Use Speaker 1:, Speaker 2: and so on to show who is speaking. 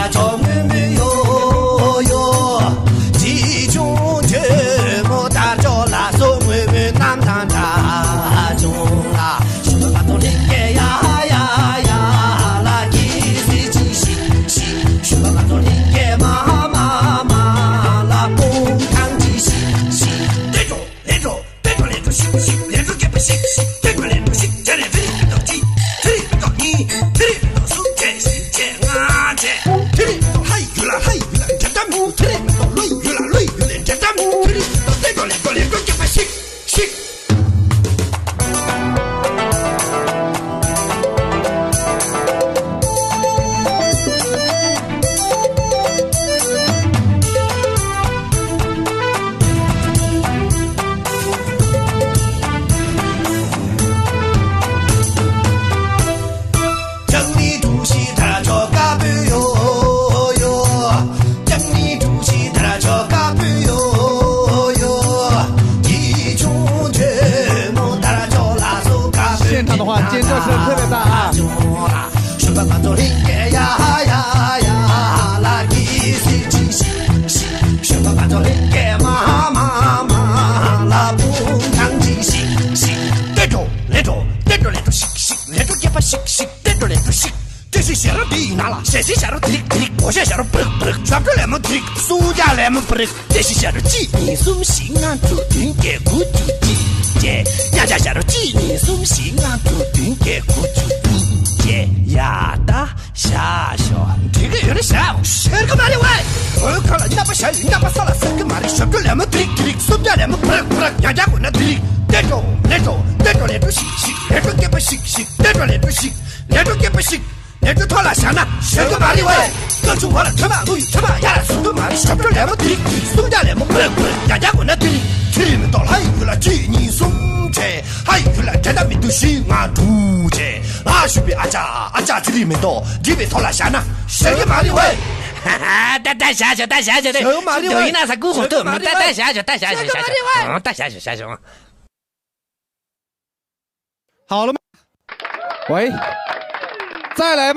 Speaker 1: 他中没有哟，其中这么大着拉松没南南大中啦，什么都理解呀呀呀啦，一岁几西西，什么都理解妈妈妈啦，公堂几西西，这种那种这种那种西西，那种给不西西，这种那种西，这里这里到几，这里到你，这里到苏这西这啊这，这里到嗨鱼啦嗨鱼啦，这咱们这里到累鱼啦累鱼啦，这咱们这里到这种那种那种给不西西。正理主席他做嘎布哟哟，正理主席他做嘎布哟哟，一中全部他做拉手嘎布。
Speaker 2: 现场的话尖叫声特别大啊！
Speaker 1: 什么嘛都理解呀呀呀啦，一岁几西西，什么嘛都理解妈妈妈啦，不看几西西，这种那种那种那种西西，那种给不西西，那种那种西。这是写了第拿了，谁写了提提，我写了不不，全部来么提，苏家来么不的，这是写了几，你送行啊，注定给苦主地姐，人家写了几，你送行啊，注定给苦主地姐，呀的下雪，这个有点下午，谁个妈的喂，我看了你那不下雨，你那不撒了，谁个妈的，全部来么提提，苏家来么不不，人家混了提，那种那种那种那种西西，那种给不西西，那种那种西，那种给不西。那就拖拉下呢，谁个马里喂？各种活了，车马路车马压了，速度马里，小不着两么地，松家两么不不，人家我那地里，地里面到还有了几年松车，还有了这那面都西安土车，啊随便阿家地里面到，里面拖拉下呢，谁个马里喂？
Speaker 3: 哈哈，带下去，带下去的，抖音那才够火的，带下去，带下去，带下去，下去。
Speaker 2: 好了吗？喂，再来吗？